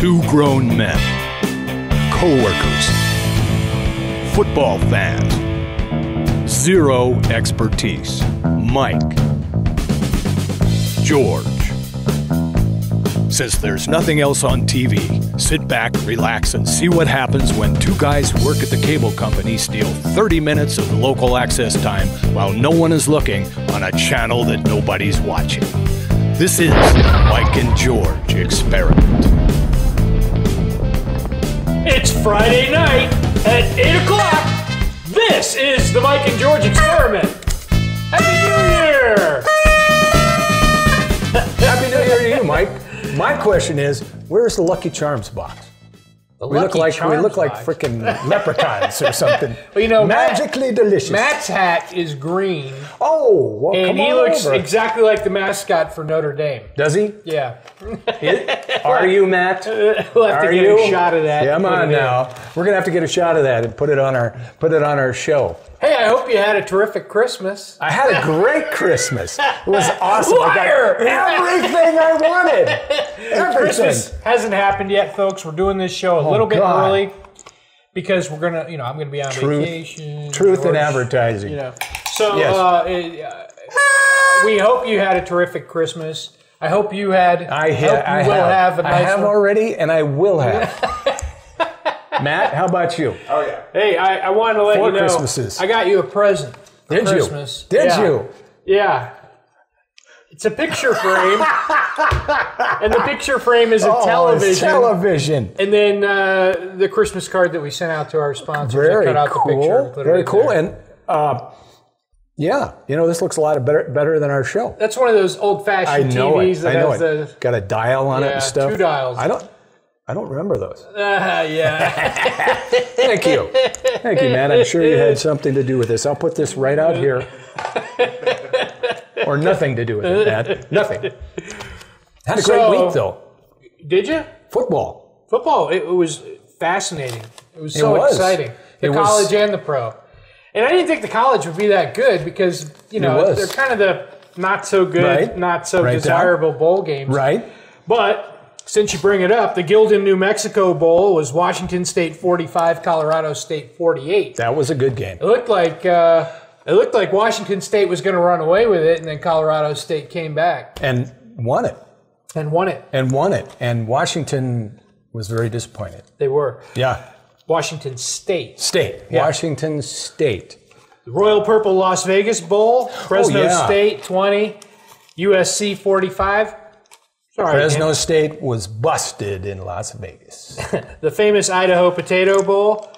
Two grown men, co-workers, football fans, zero expertise. Mike, George. Since there's nothing else on TV, sit back, relax, and see what happens when two guys who work at the cable company steal 30 minutes of local access time while no one is looking on a channel that nobody's watching. This is the Mike and George Experiment. It's Friday night at 8 o'clock. This is the Mike and George Experiment. Happy New Year! Happy New Year to you, Mike. My question is, where's the Lucky Charms box? We look like freaking leprechauns or something. Well, you know, magically delicious. Matt's hat is green. Oh, well, and come he on looks over. exactly like the mascot for Notre Dame. Does he? Yeah. Are you, Matt? We'll have to get a shot of that. Yeah, come on now. We're gonna have to get a shot of that and put it on our show. Hey, I hope you had a terrific Christmas. I had a great Christmas. It was awesome. Liar! I got everything I wanted. Everything. Christmas hasn't happened yet, folks. We're doing this show a little bit early because we're gonna, I'm gonna be on vacation. Truth in advertising. So yes. We hope you had a terrific Christmas. I hope you had. I have a nice one. already, and I will have. Matt, how about you? Oh, yeah. Hey, I wanted to let you know. Christmases. I got you a present for Did Christmas. you? Did you? Yeah. It's a picture frame. And the picture frame is a television. It's television. And then the Christmas card that we sent out to our sponsors. Very I cut out cool. the picture and put Very it in cool. there. And yeah, this looks a lot better than our show. That's one of those old-fashioned TVs that has the got a dial on it and stuff. 2 dials. I don't remember those. Yeah. Thank you. Thank you, man. I'm sure you had something to do with this. I'll put this right out here. Or nothing to do with it, Matt. Nothing. Had a great week, though. Did you? Football. It was fascinating. It was so exciting. The college and the pro. And I didn't think the college would be that good because, they're kind of the not so good, not so desirable bowl games. Right. But since you bring it up, the Gildan, New Mexico Bowl was Washington State 45, Colorado State 48. That was a good game. It looked like Washington State was going to run away with it, and then Colorado State came back and won it. And Washington was very disappointed. They were. Yeah. Washington State. Yeah. Washington State. The Royal Purple Las Vegas Bowl, Fresno State 20, USC 45. Sorry, Fresno State was busted in Las Vegas. The famous Idaho Potato Bowl,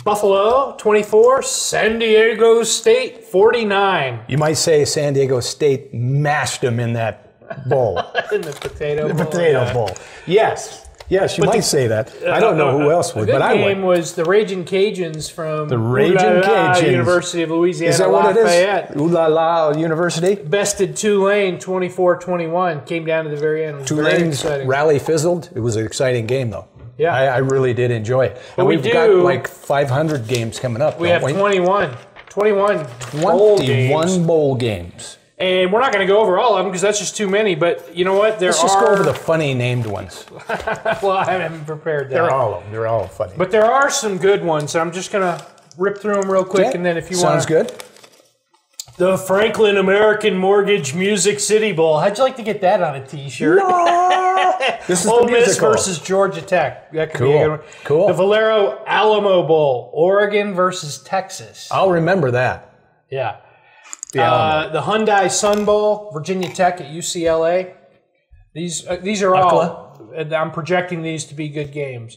Buffalo 24, San Diego State 49. You might say San Diego State mashed them in that bowl. In the Potato Bowl. The Potato Bowl. Yes, you might say that. I don't know who else would, but I would. The game was the Ragin' Cajuns from the Ragin' Cajuns. University of Louisiana, is that Lafayette. What it is? Ooh La La University? Bested Tulane 24-21. Came down to the very end. It was Tulane's very exciting. rally fizzled. It was an exciting game, though. Yeah. I really did enjoy it. And we've got like 500 games coming up. We have 21 bowl games. And we're not going to go over all of them because that's just too many. But you know what? Let's just go over the funny named ones. Well, I haven't prepared that. They're all funny. But there are some good ones. So I'm just going to rip through them real quick. And then if you want. Sounds good. The Franklin American Mortgage Music City Bowl. How'd you like to get that on a T-shirt? No. This is Ole the Miss musical. versus Georgia Tech. That could be a good one. Cool. The Valero Alamo Bowl. Oregon versus Texas. I'll remember that. Yeah. The Hyundai Sun Bowl, Virginia Tech at UCLA. These are all. I'm projecting these to be good games.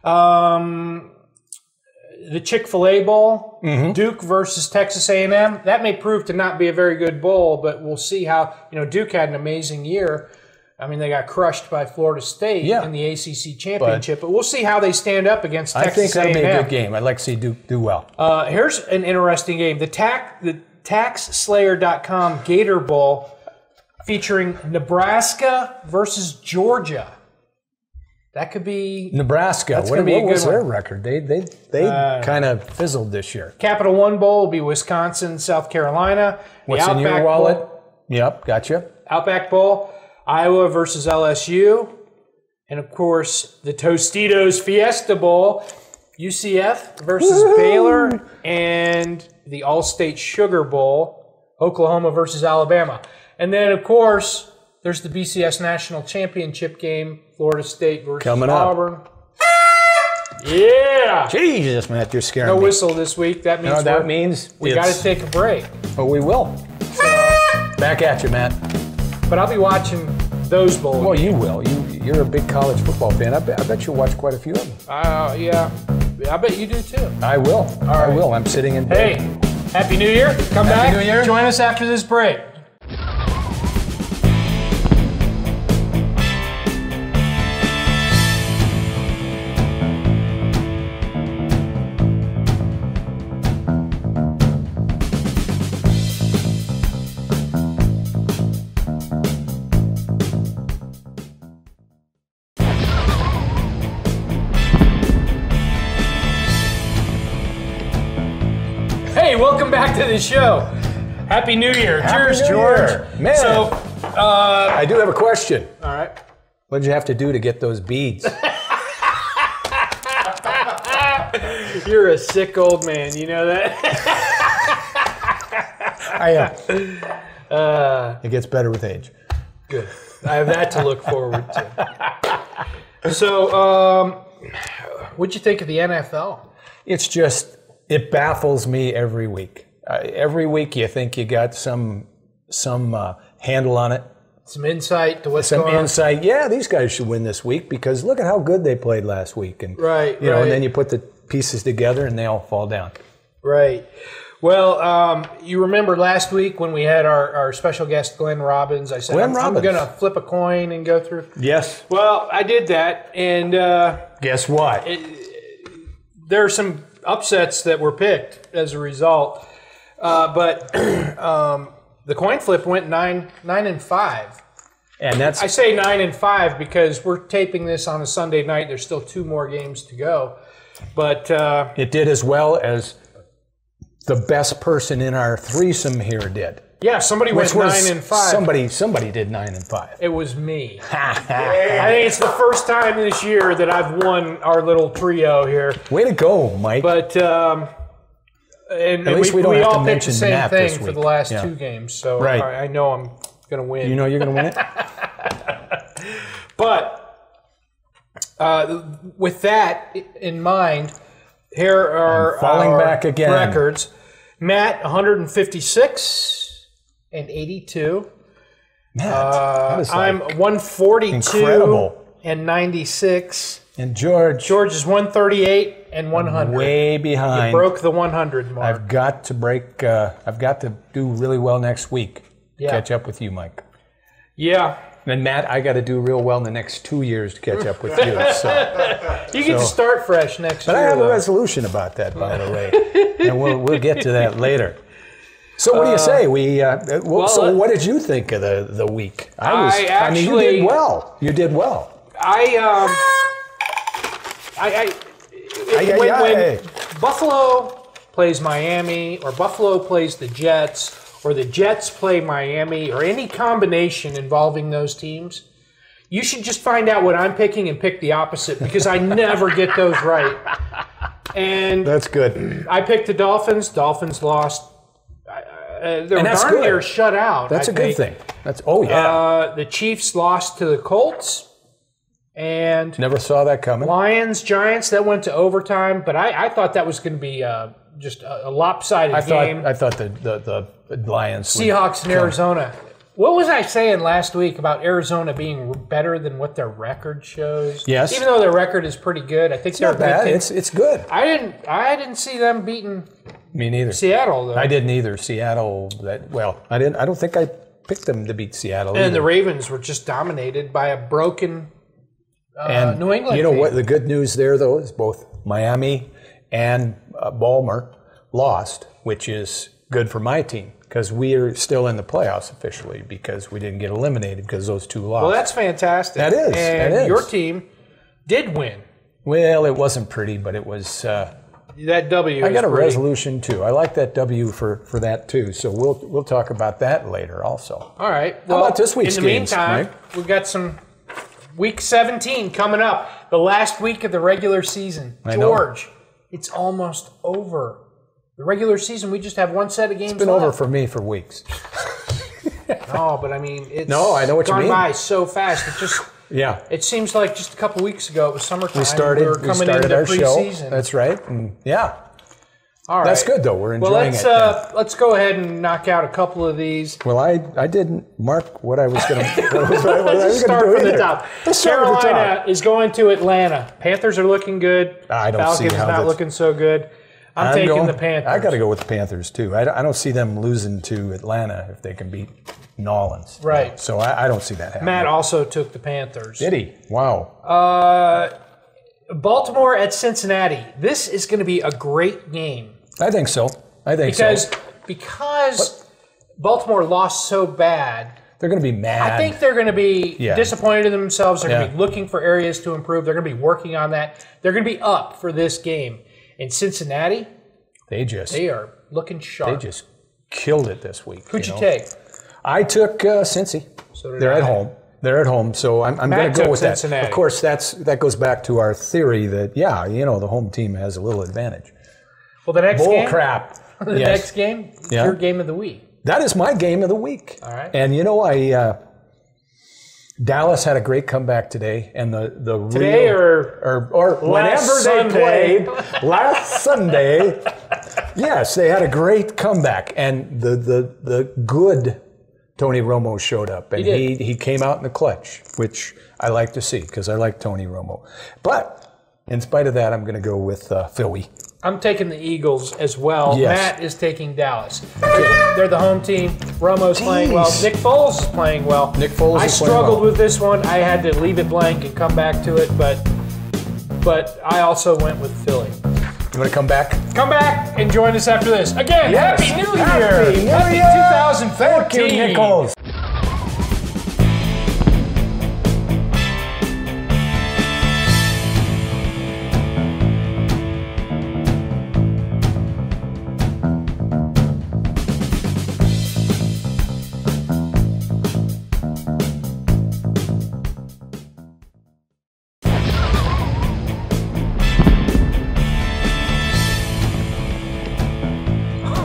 The Chick-fil-A Bowl, Duke versus Texas A&M. That may prove to not be a very good bowl, but we'll see how. Duke had an amazing year. I mean, they got crushed by Florida State in the ACC championship, but we'll see how they stand up against Texas A&M. I think that'll be a good game. I'd like to see Duke do well. Here's an interesting game. The TaxSlayer.com Gator Bowl featuring Nebraska versus Georgia. That could be Nebraska. What was their record? They kind of fizzled this year. Capital One Bowl will be Wisconsin, South Carolina. What's in your wallet? Yep, gotcha. Outback Bowl, Iowa versus LSU. And, of course, the Tostitos Fiesta Bowl, UCF versus Baylor, and the All-State Sugar Bowl, Oklahoma versus Alabama. And then, of course, there's the BCS National Championship game, Florida State versus Auburn. Yeah! Jesus, Matt, you're scaring me. No whistle this week. That means we got to take a break. But we will. So, back at you, Matt. But I'll be watching those bowls. Well, you will. You're a big college football fan. I bet you'll watch quite a few of them. Yeah. I bet you do too. I will. I will. I'm sitting in bed. Hey, Happy New Year. Come back. Happy New Year. Join us after this break. Hey, welcome back to the show. Happy New Year. Cheers, George. Man, so, I do have a question. All right. What did you have to do to get those beads? You're a sick old man. You know that? I am. It gets better with age. Good. I have that to look forward to. So, what'd you think of the NFL? It baffles me every week. Every week you think you got some handle on it. Some insight to what's going on. Yeah, these guys should win this week because look at how good they played last week. And right. And then you put the pieces together and they all fall down. Right. Well, you remember last week when we had our special guest, Glenn Robbins, I said, I'm going to flip a coin and go through. Yes. Well, I did that, and guess what? There are some upsets that were picked as a result, but the coin flip went 9-5. And I say 9-5 because we're taping this on a Sunday night. There's still 2 more games to go, but it did as well as the best person in our threesome here did. Yeah, somebody went 9-5. Somebody did 9-5. It was me. I think it's the first time this year that I've won our little trio here. Way to go, Mike. But at least we don't have to mention the same thing for the last 2 games, so right. I know I'm going to win. You know you're going to win it? But with that in mind, here are falling back again. Records. Matt, 156 and 82. Matt, I'm 142 incredible. And 96. And George is 138 and 100. Way behind. You broke the 100 mark. I've got to break. I've got to do really well next week. Yeah. Catch up with you, Mike. Yeah. And Matt, I got to do real well in the next 2 years to catch up with you. So you get to start fresh next year. But I have a resolution about that, by the way, and we'll get to that later. So what do you say? So what did you think of the week? I mean, you did well. You did well. When Buffalo plays Miami, or Buffalo plays the Jets, or the Jets play Miami, or any combination involving those teams, you should just find out what I'm picking and pick the opposite because I never get those right. And that's good. I picked the Dolphins. Dolphins lost. They're darn near shut out. That's a good thing. The Chiefs lost to the Colts. And never saw that coming. Lions, Giants, that went to overtime, but I thought that was going to be just a lopsided game. I thought the Lions. Seahawks in Arizona. What was I saying last week about Arizona being better than what their record shows? Yes. Even though their record is pretty good, I think they're not bad. It's good. I didn't see them beating. Me neither. Seattle though. I didn't either. Seattle. I didn't. I don't think I picked them to beat Seattle. And either. the Ravens were just dominated by a broken. And New England. You know what? The good news there, though, is both Miami and Baltimore lost, which is good for my team because we are still in the playoffs officially because we didn't get eliminated because those 2 lost. Well, that's fantastic. That is. And your team did win. Well, it wasn't pretty, but it was. That W. I got a resolution too. I like that W for that too. So we'll talk about that later also. All right. Well, how about this week's games, In the meantime, Mike? we've got some Week 17 coming up. The last week of the regular season. George, it's almost over. The regular season, we just have one set of games It's been over for me for weeks. No, but I mean, it's I know what you mean. gone by so fast. It just it seems like just a couple weeks ago it was summertime. We started our preseason. show. That's right. And all right. That's good though. We're enjoying it. Let's go ahead and knock out a couple of these. Well, I didn't mark what I was going to. Let's start from the top. Carolina is going to Atlanta. Panthers are looking good. I don't Falcons see how not looking so good. I'm taking the Panthers. I got to go with the Panthers too. I don't see them losing to Atlanta if they can beat New Orleans. Right. So I don't see that happening. Matt also took the Panthers. Did he? Wow. Baltimore at Cincinnati. This is going to be a great game. I think so. Because Baltimore lost so bad. They're going to be mad. I think they're going to be disappointed in themselves. They're going to be looking for areas to improve. They're going to be working on that. They're going to be up for this game. In Cincinnati, they are looking sharp. They just killed it this week. Who'd you take? I took Cincy. So They're at home. They're at home, so I'm going to go with Cincinnati. that. Of course, that goes back to our theory that the home team has a little advantage. Well, the next game. Crap. The next game. Your game of the week. That is my game of the week. All right. And Dallas had a great comeback today, and the today or whenever they played last Sunday. Yes, they had a great comeback, and the good Tony Romo showed up, and he came out in the clutch, which I like to see because I like Tony Romo. But in spite of that, I'm going to go with Philly. I'm taking the Eagles as well. Yes. Matt is taking Dallas. They're the home team. Romo's playing well. Nick Foles is playing well. I struggled with this one. I had to leave it blank and come back to it, but I also went with Philly. You want to come back? Come back and join us after this. Again, Happy New Year! Happy 2014! Thank you, Nichols.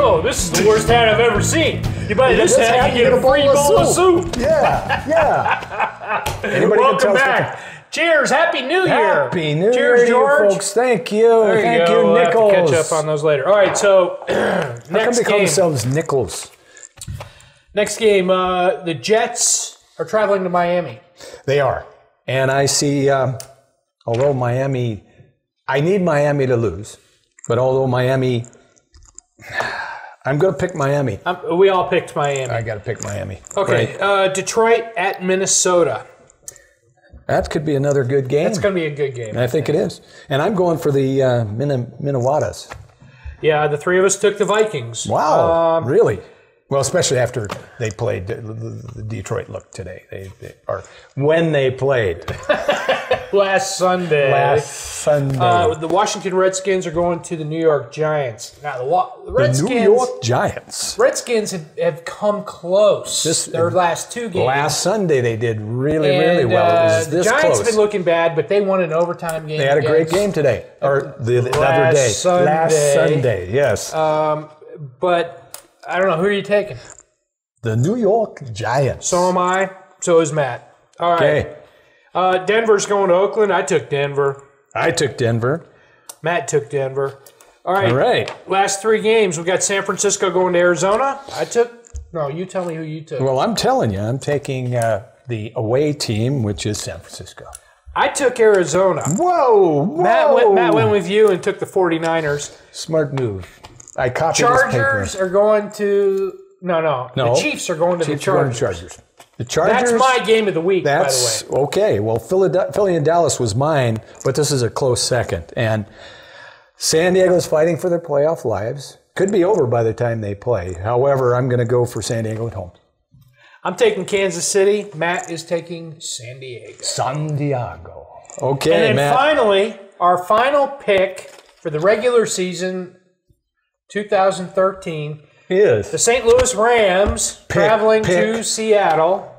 Oh, this is the worst hat I've ever seen. You buy this hat, you get a free bowl of soup. Yeah. Anybody Welcome back. Cheers. Happy New Year. Happy New Cheers, Year, George. folks. Thank you. Thank you, Nichols. We'll have to catch up on those later. All right, so How come they call themselves Nichols? Next game, the Jets are traveling to Miami. They are. And I see, although Miami, I need Miami to lose, but although Miami, I'm going to pick Miami. We all picked Miami. I got to pick Miami. Okay, right. Detroit at Minnesota. That could be another good game. That's going to be a good game. I think it is. And I'm going for the Minnewatas. Yeah, the three of us took the Vikings. Wow, really? Well, especially after they played the Detroit look today. Or when they played. Last Sunday. The Washington Redskins are going to the New York Giants. Now, the Redskins, New York Giants. Redskins have come close their last two games. Last Sunday they did really well. It was this Giants close. have been looking bad, but they won an overtime game. They had a great game today. Or the other day. Last Sunday, yes. But I don't know. Who are you taking? The New York Giants. So am I. So is Matt. All right. Okay. Denver's going to Oakland. I took Denver. I took Denver. Matt took Denver. All right. All right. Last three games. We got San Francisco going to Arizona. No, you tell me who you took. Well, I'm telling you. I'm taking the away team, which is San Francisco. I took Arizona. Whoa. Matt went with you and took the 49ers. Smart move. I copied Chargers are going to... No. The Chiefs are going to the Chargers. The Chargers. That's my game of the week, by the way. Okay. Well, Philly and Dallas was mine, but this is a close second. And San Diego's fighting for their playoff lives. Could be over by the time they play. However, I'm going to go for San Diego at home. I'm taking Kansas City. Matt is taking San Diego. San Diego. Okay, and then Matt. Finally, our final pick for the regular season 2013 is the St. Louis Rams traveling to Seattle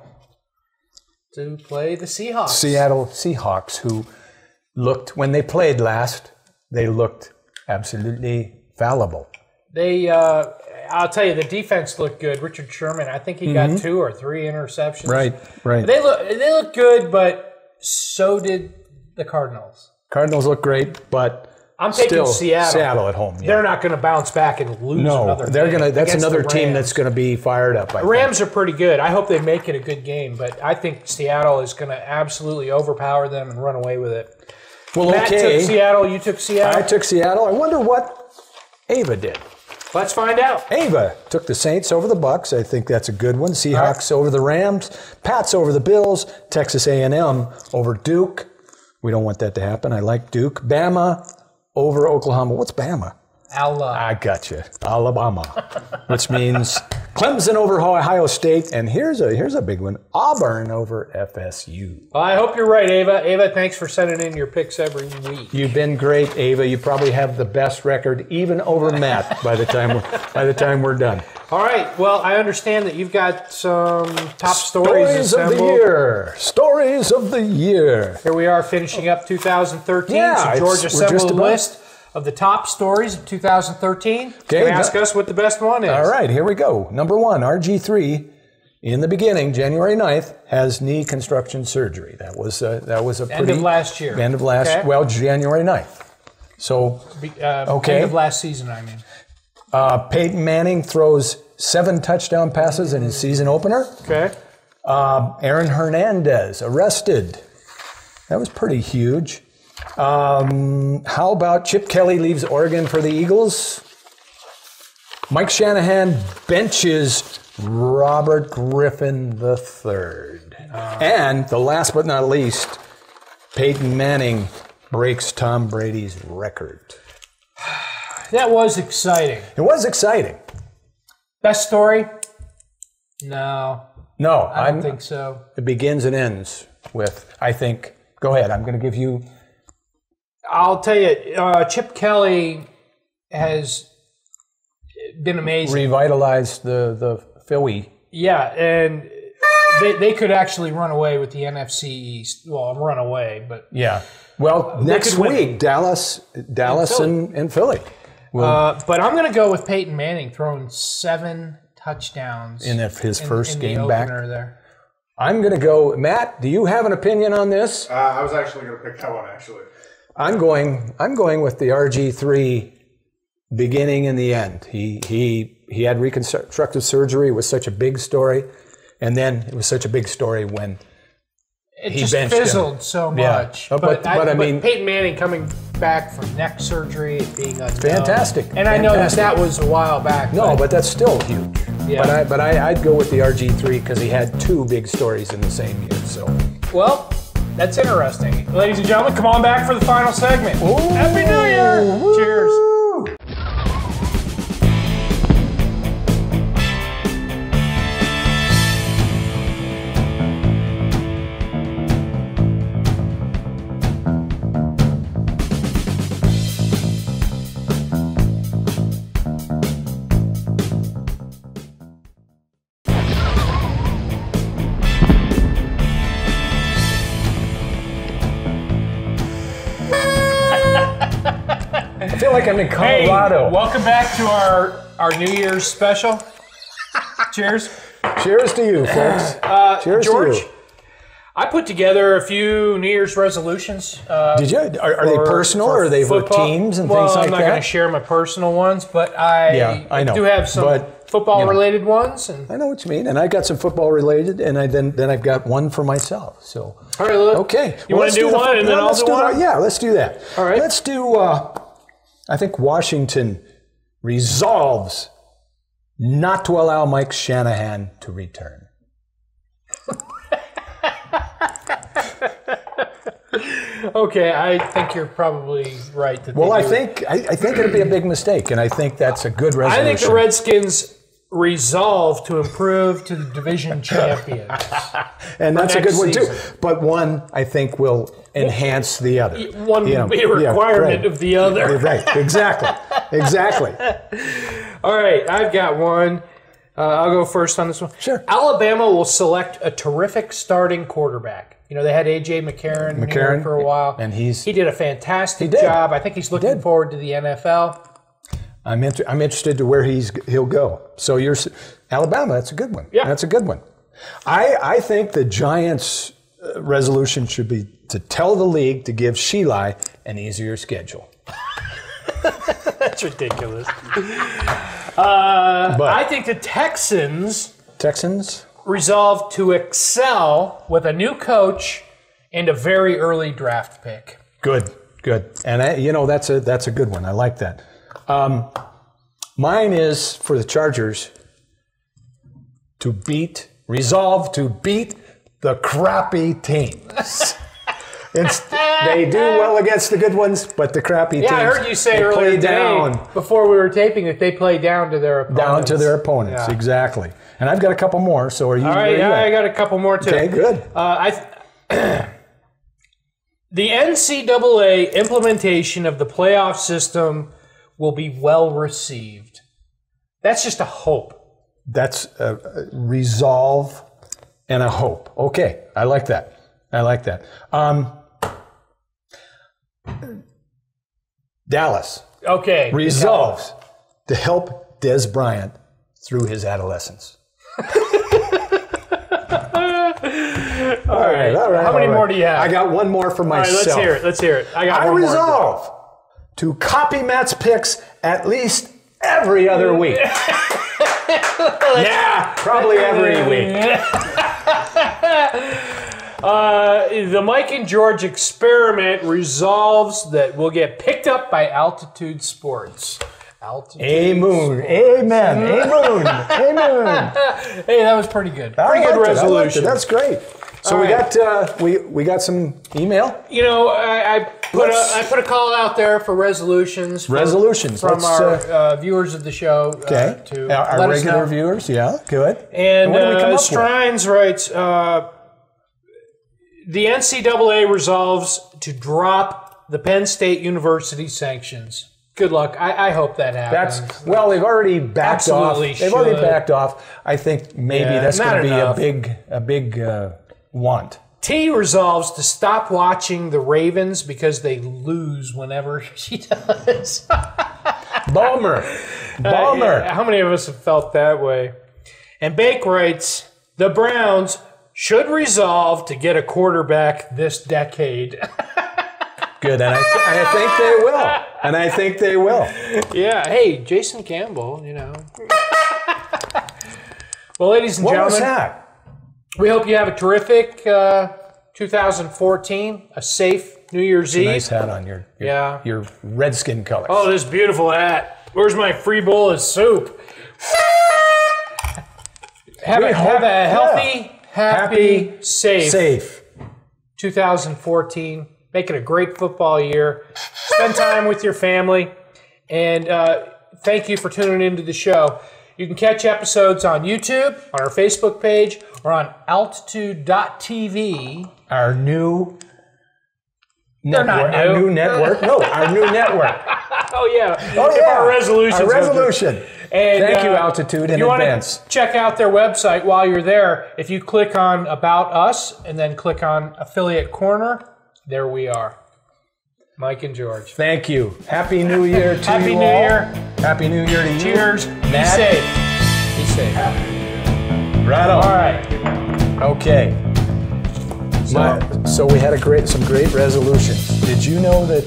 to play the Seahawks. Seattle Seahawks, who looked, when they played last, they looked absolutely fallible. They, I'll tell you, the defense looked good. Richard Sherman, I think he got 2 or 3 interceptions. Right. They look good, but so did the Cardinals. Cardinals look great, but I'm taking still Seattle. Seattle at home. Yeah. They're not going to bounce back and lose another they're game. gonna. That's against another the team Rams. that's going to be fired up. The Rams are pretty good. I hope they make it a good game, but I think Seattle is going to absolutely overpower them and run away with it. Well, Matt okay. took Seattle. You took Seattle. I took Seattle. I wonder what Ava did. Let's find out. Ava took the Saints over the Bucks. I think that's a good one. Seahawks over the Rams. Pats over the Bills. Texas A&M over Duke. We don't want that to happen. I like Duke. Bama over Oklahoma. What's Bama? I gotcha. Alabama, which means Clemson over Ohio State. And here's a big one. Auburn over FSU. Well, I hope you're right, Ava. Ava, thanks for sending in your picks every week. You've been great, Ava. You probably have the best record, even over Matt, by the time we're done. All right. Well, I understand that you've got some top stories of the year. Stories of the year. Here we are finishing up 2013. Yeah, so George assembled a list of the top stories of 2013. Okay, ask us what the best one is. All right, here we go. Number 1, RG3, in the beginning, January 9th, has knee construction surgery. That was a End of last year. End of last, okay. Well, January 9th. So, okay. End of last season, I mean. Peyton Manning throws 7 touchdown passes in his season opener. Okay. Aaron Hernandez arrested. That was pretty huge. How about Chip Kelly leaves Oregon for the Eagles? Mike Shanahan benches Robert Griffin III. And the last but not least, Peyton Manning breaks Tom Brady's record. That was exciting. It was exciting. Best story? No. No, I don't think so. It begins and ends with, I think, go ahead, I'm going to give you. I'll tell you, Chip Kelly has been amazing. Revitalized the Philly. Yeah, and they could actually run away with the NFC East. Well, run away, but yeah. Well, next week, Dallas and Philly. But I'm going to go with Peyton Manning throwing 7 touchdowns in his first game back. There. I'm going to go. Matt, do you have an opinion on this? I was actually going to pick that one. Actually, I'm going with the RG3 beginning and the end. He had reconstructive surgery. It was such a big story, and then it was such a big story when he just benched fizzled him. so much. Yeah. But I mean, Peyton Manning coming back from neck surgery, it being unknown. Fantastic. And I know that was a while back. No, but that's still huge. Yeah. But I'd go with the RG3 because he had 2 big stories in the same year. So. Well, that's interesting. Ladies and gentlemen, come on back for the final segment. Ooh. Happy New Year! Woo. Cheers. I feel like I'm in Colorado. Hey, welcome back to our New Year's special. Cheers. Cheers to you, folks. Cheers George, to you. I put together a few New Year's resolutions. Did you? Are they personal or are they for teams and things like that? I'm not going to share my personal ones, but I know. do have some football-related ones. And I know what you mean, and I got some football-related, and then I've got one for myself. So all right, look. Okay. You want to do one, and then I'll do one? Yeah, let's do that. All right. Let's do, I think Washington resolves not to allow Mike Shanahan to return. Okay, I think you're probably right. I think it'd be a big mistake, and I think that's a good resolution. I think the Redskins resolve to improve to the division champions. And that's a good one, too. But one, I think, will enhance the other. One will be a requirement of the other. Right, exactly. All right, I've got one. I'll go first on this one. Sure. Alabama will select a terrific starting quarterback. You know, they had A.J. McCarron here for a while. And he did a fantastic job. I think he's looking forward to the NFL. I'm interested to where he'll go. So Alabama, that's a good one. Yeah. That's a good one. I think the Giants' resolution should be to tell the league to give Sheila an easier schedule. That's ridiculous. I think the Texans resolve to excel with a new coach and a very early draft pick. Good. And that's a good one. I like that. Mine is for the Chargers resolve to beat the crappy teams. They do well against the good ones, but the crappy teams. Yeah, I heard you say earlier today, before we were taping, that they play down to their opponents. Exactly. And I've got a couple more, so are you ready? All right, I got a couple more, too. Okay, good. The NCAA implementation of the playoff system will be well received. That's just a hope. That's a resolve and a hope. Okay, I like that. Dallas. Okay. Resolves to help Des Bryant through his adolescence. All right. How many more do you have? I got one more for myself. All right, let's hear it. I resolve to copy Matt's picks at least every other week. Yeah, probably every week. The Mike and George experiment resolves that we'll get picked up by Altitude Sports. Amen. Hey, that was pretty good. Pretty good resolution. That's great. So we got some email. You know, I put a call out there for resolutions. From our viewers of the show. Okay. Our regular viewers. Yeah. Good. And what did we come up Strines writes, the NCAA resolves to drop the Penn State University sanctions. Good luck. I hope that happens. They've already backed off. Already backed off. I think maybe that's going to be a big want. T resolves to stop watching the Ravens because they lose whenever she does. Ballmer. How many of us have felt that way? And Bake writes, the Browns should resolve to get a quarterback this decade. Good, and I think they will. Yeah, hey, Jason Campbell, you know. Well, ladies and gentlemen, what was that? We hope you have a terrific 2014, a safe New Year's Eve. Nice hat on your Redskin colors. Oh, this beautiful hat. Where's my free bowl of soup? Have a healthy, happy, safe 2014. Make it a great football year. Spend time with your family. And thank you for tuning into the show. You can catch episodes on YouTube, on our Facebook page, or on altitude.tv. Our new network. Our new network. No, our new network. Oh, yeah. Our resolutions. Our resolution. And, thank you, Altitude, in advance. You want to check out their website while you're there. If you click on About Us and then click on Affiliate Corner, there we are. Mike and George. Thank you. Happy New Year to you all. Happy New Year. Happy New Year to you. Cheers. Matt. Be safe. Right on. All right. Okay. So we had some great resolutions. Did you know that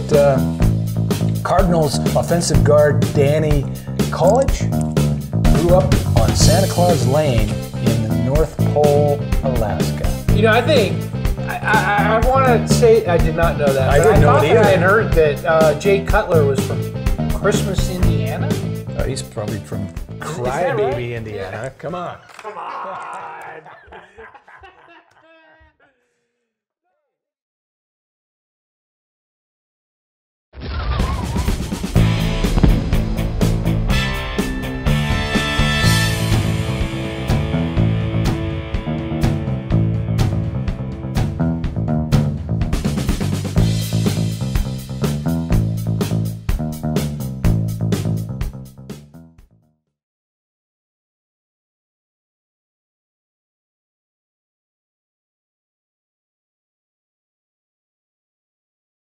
Cardinals offensive guard Danny College grew up on Santa Claus Lane in North Pole, Alaska? You know, I think I want to say I did not know that. I didn't know it either. I had heard that Jay Cutler was from Christmas, Indiana. He's probably from Crybaby, right? Indiana. Yeah. Come on. Come on.